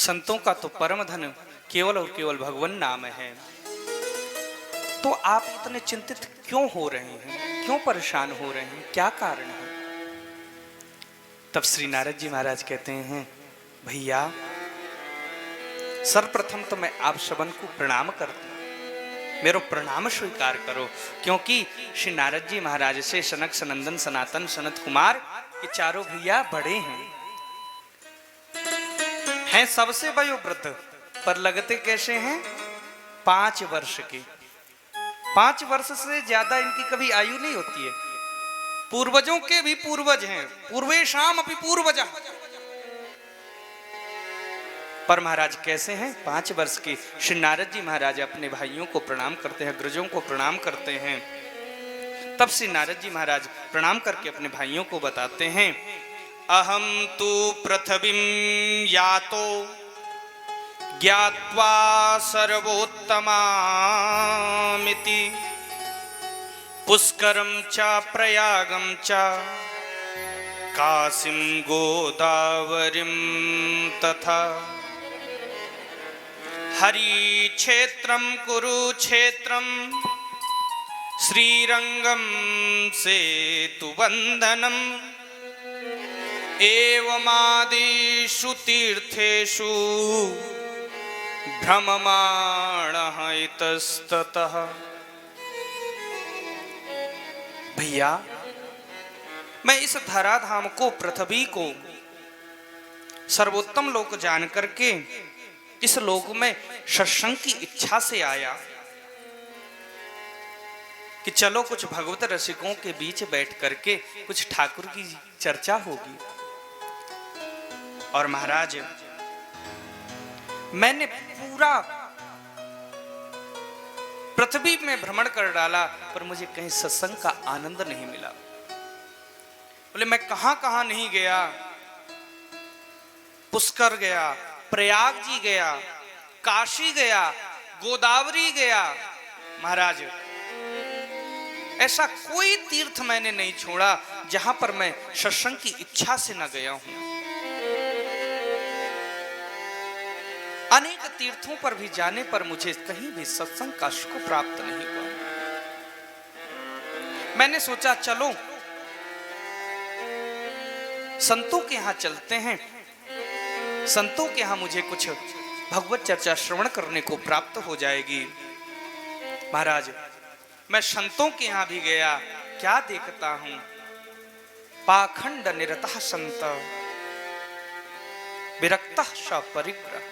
संतों का तो परम धन केवल और केवल भगवान नाम है। तो आप इतने चिंतित क्यों हो रहे हैं, क्यों परेशान हो रहे हैं, क्या कारण है? तब श्री नारद जी महाराज कहते हैं, भैया सर्वप्रथम तो मैं आप सबन को प्रणाम करता हूं, मेरा प्रणाम स्वीकार करो। क्योंकि श्री नारद जी महाराज से सनक सनंदन सनातन सनत कुमार ये चारों भैया बड़े हैं सबसे वयोवृद्ध, पर लगते कैसे हैं? 5 वर्ष के। 5 वर्ष से ज्यादा इनकी कभी आयु नहीं होती है। पूर्वजों के भी पूर्वज हैं, पूर्वेशाम अपि पूर्वजा। पर महाराज कैसे हैं? 5 वर्ष के। श्री नारद जी महाराज अपने भाइयों को प्रणाम करते हैं, अग्रजों को प्रणाम करते हैं। तब श्री नारद जी महाराज प्रणाम करके अपने भाइयों को बताते हैं, अहम तु पृथ्वीं यातो ज्ञात्वा सर्वोत्तमामिति पुष्करं च प्रयागं च काशीं गोदावरीं तथा हरिक्षेत्रं कुरुक्षेत्रं श्रीरंगं सेतुबन्धनम् एवमादिषु तीर्थेषु भ्रममाणः इतस्ततः। भैया मैं इस धराधाम को, पृथ्वी को सर्वोत्तम लोक जान करके इस लोक में सत्संग की इच्छा से आया कि चलो कुछ भगवत रसिकों के बीच बैठ करके कुछ ठाकुर की चर्चा होगी। और महाराज मैंने पूरा पृथ्वी में भ्रमण कर डाला, पर मुझे कहीं सत्संग का आनंद नहीं मिला। बोले मैं कहां कहां नहीं गया, पुष्कर गया, प्रयाग जी गया, काशी गया, गोदावरी गया। महाराज ऐसा कोई तीर्थ मैंने नहीं छोड़ा जहां पर मैं सत्संग की इच्छा से न गया हूं। अनेक तीर्थों पर भी जाने पर मुझे कहीं भी सत्संग का सुख प्राप्त नहीं हुआ। मैंने सोचा चलो संतों के यहां चलते हैं, संतों के यहां मुझे कुछ भगवत चर्चा श्रवण करने को प्राप्त हो जाएगी। महाराज मैं संतों के यहां भी गया, क्या देखता हूं? पाखंड निरतः संत विरक्तः सपरिग्रह।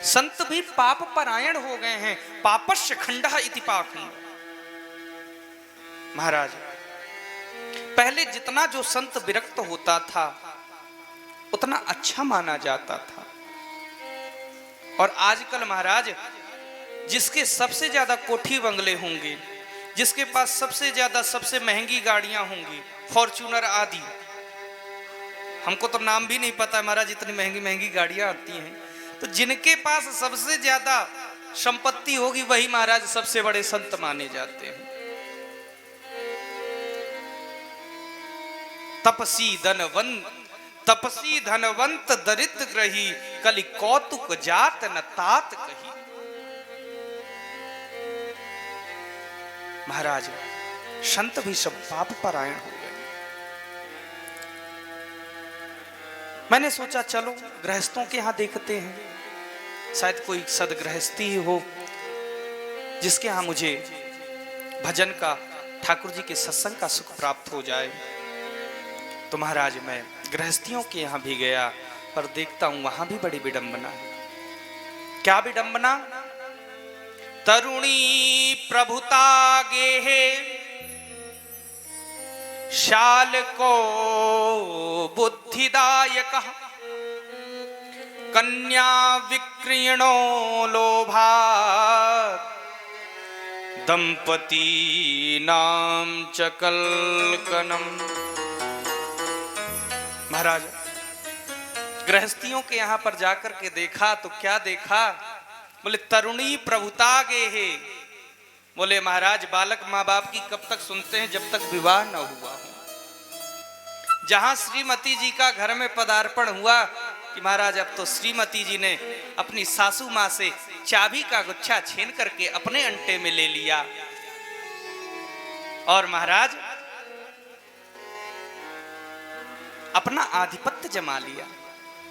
संत भी पाप परायण हो गए हैं। पापस्य खंडः इति पाखंड। महाराज पहले जितना जो संत विरक्त होता था उतना अच्छा माना जाता था, और आजकल महाराज जिसके सबसे ज्यादा कोठी बंगले होंगे, जिसके पास सबसे ज्यादा सबसे महंगी गाड़ियां होंगी, फॉर्च्यूनर आदि, हमको तो नाम भी नहीं पता महाराज, इतनी महंगी महंगी गाड़ियां आती हैं। तो जिनके पास सबसे ज्यादा संपत्ति होगी वही महाराज सबसे बड़े संत माने जाते हैं। तपसी धनवंत दरिद्र ग्रही कलि कौतुक जात न तात कही। महाराज संत भी सब पाप परायण हो गए। मैंने सोचा चलो गृहस्थों के यहां देखते हैं, शायद कोई सदगृहस्थी ही हो जिसके यहां मुझे भजन का, ठाकुर जी के सत्संग का सुख प्राप्त हो जाए। तो महाराज मैं गृहस्थियों के यहां भी गया, पर देखता हूं वहां भी बड़ी विडंबना है। क्या विडंबना? तरुणी प्रभुता गेहे शाल को बुद्धिदायक कन्या विक्रीणो लोभात् दंपती नाम चकलकनम। महाराज गृहस्थियों के यहां पर जाकर के देखा तो क्या देखा? बोले तरुणी प्रभुता गे है। बोले महाराज बालक माँ बाप की कब तक सुनते हैं जब तक विवाह न हुआ हो। जहां श्रीमती जी का घर में पदार्पण हुआ कि महाराज अब तो श्रीमती जी ने अपनी सासू माँ से चाबी का गुच्छा छीन करके अपने अंटे में ले लिया और महाराज अपना आधिपत्य जमा लिया।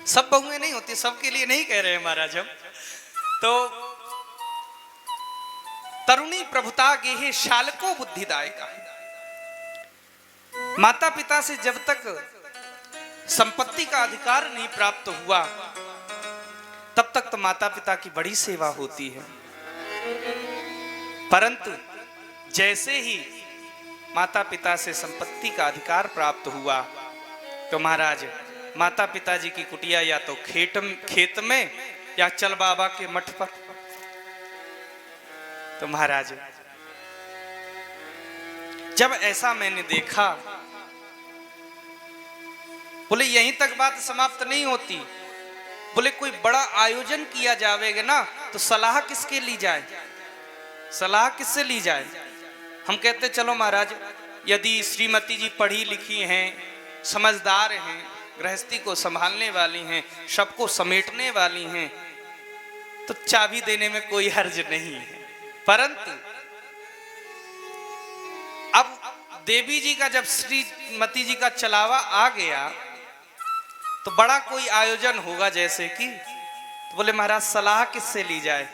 सब बहुएं नहीं होती, सबके लिए नहीं कह रहे हैं महाराज हम। तो तरुणी प्रभुता गेहे शालको बुद्धिदायका। माता पिता से जब तक संपत्ति का अधिकार नहीं प्राप्त हुआ तब तक तो माता पिता की बड़ी सेवा होती है, परंतु जैसे ही माता पिता से संपत्ति का अधिकार प्राप्त हुआ तो महाराज माता पिताजी की कुटिया या तो खेत में या चल बाबा के मठ पर। तो महाराज जब ऐसा मैंने देखा, बोले यहीं तक बात समाप्त नहीं होती, बोले कोई बड़ा आयोजन किया जाएगा ना तो सलाह किसके ली जाए, सलाह किससे ली जाए। हम कहते चलो महाराज यदि श्रीमती जी पढ़ी लिखी हैं, समझदार हैं, गृहस्थी को संभालने वाली हैं, सबको समेटने वाली हैं, तो चाबी देने में कोई हर्ज नहीं है। परंतु अब देवी जी का जब श्रीमती जी का चलावा आ गया तो बड़ा कोई आयोजन होगा जैसे कि, तो बोले महाराज सलाह किससे ली जाए।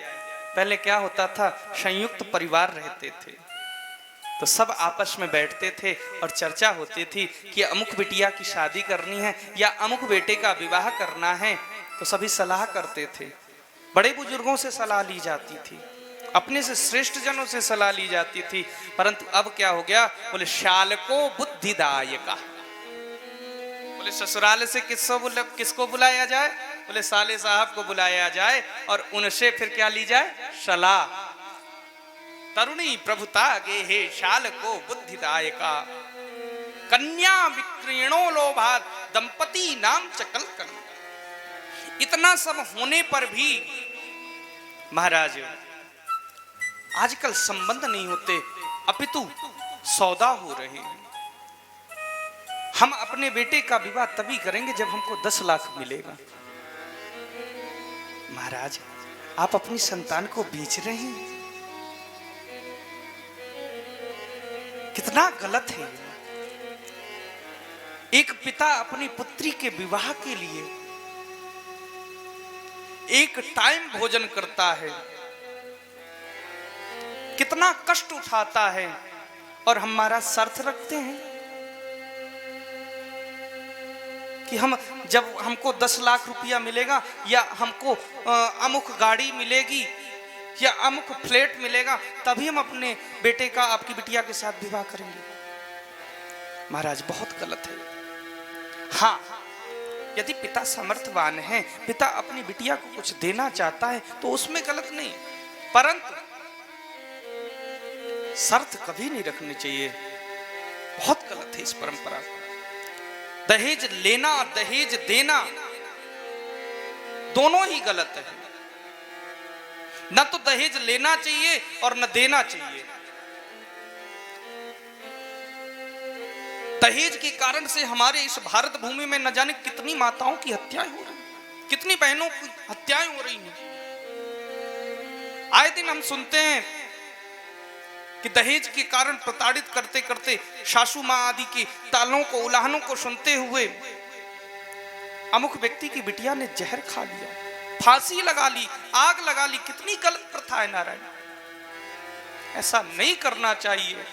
पहले क्या होता था, संयुक्त परिवार रहते थे तो सब आपस में बैठते थे और चर्चा होती थी कि अमुक बिटिया की शादी करनी है या अमुक बेटे का विवाह करना है, तो सभी सलाह करते थे। बड़े बुजुर्गों से सलाह ली जाती थी, अपने से श्रेष्ठ जनों से सलाह ली जाती थी। परंतु अब क्या हो गया, बोले शालको बुद्धिदायका। बोले ससुराल से किसको बुलाया जाए, बोले साले साहब को बुलाया जाए और उनसे फिर क्या ली जाए, सलाह। तरुणी प्रभुता गेहे शालको बुद्धिदायका। कन्या विक्रीणो लोभात दंपति नाम चकल कर। इतना सब होने पर भी महाराज आजकल संबंध नहीं होते, अपितु सौदा हो रहे हैं। हम अपने बेटे का विवाह तभी करेंगे जब हमको 10 लाख मिलेगा। महाराज आप अपनी संतान को बेच रहे हैं, कितना गलत है। एक पिता अपनी पुत्री के विवाह के लिए एक टाइम भोजन करता है, कितना कष्ट उठाता है, और हमारा शर्त रखते हैं कि हम जब हमको 10 लाख रुपया मिलेगा या हमको अमुक गाड़ी मिलेगी या अमुक फ्लैट मिलेगा तभी हम अपने बेटे का, आपकी बिटिया के साथ विवाह करेंगे। महाराज बहुत गलत है। हाँ, यदि पिता समर्थवान है, पिता अपनी बिटिया को कुछ देना चाहता है तो उसमें गलत नहीं, परंतु शर्त कभी नहीं रखनी चाहिए। बहुत गलत है इस परंपरा को। दहेज लेना दहेज देना दोनों ही गलत है। न तो दहेज लेना चाहिए और न देना चाहिए। दहेज के कारण से हमारे इस भारत भूमि में न जाने कितनी माताओं की हत्याएं हो रही, कितनी बहनों की हत्याएं हो रही हैं। आए दिन हम सुनते हैं कि दहेज के कारण प्रताड़ित करते करते सासू मां आदि की तालों को, उलाहनों को सुनते हुए अमुक व्यक्ति की बिटिया ने जहर खा लिया, फांसी लगा ली, आग लगा ली। कितनी गलत प्रथा है नारायण, ऐसा नहीं करना चाहिए।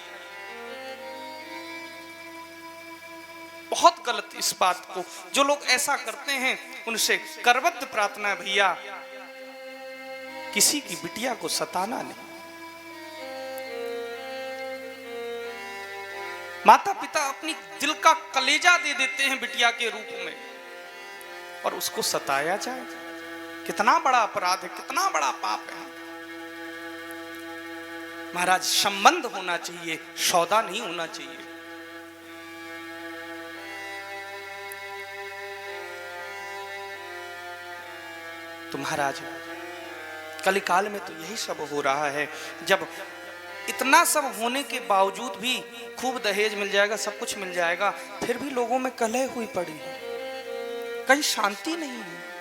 बहुत गलत इस बात को, जो लोग ऐसा करते हैं उनसे करबद्ध प्रार्थना है भैया, किसी की बिटिया को सताना नहीं। माता पिता अपनी दिल का कलेजा दे देते हैं बिटिया के रूप में और उसको सताया जाए, कितना बड़ा अपराध है, कितना बड़ा पाप है। महाराज संबंध होना चाहिए, सौदा नहीं होना चाहिए। तो महाराज कलिकाल में तो यही सब हो रहा है। जब इतना सब होने के बावजूद भी खूब दहेज मिल जाएगा, सब कुछ मिल जाएगा, फिर भी लोगों में कलह हुई पड़ी है। कहीं शांति नहीं है।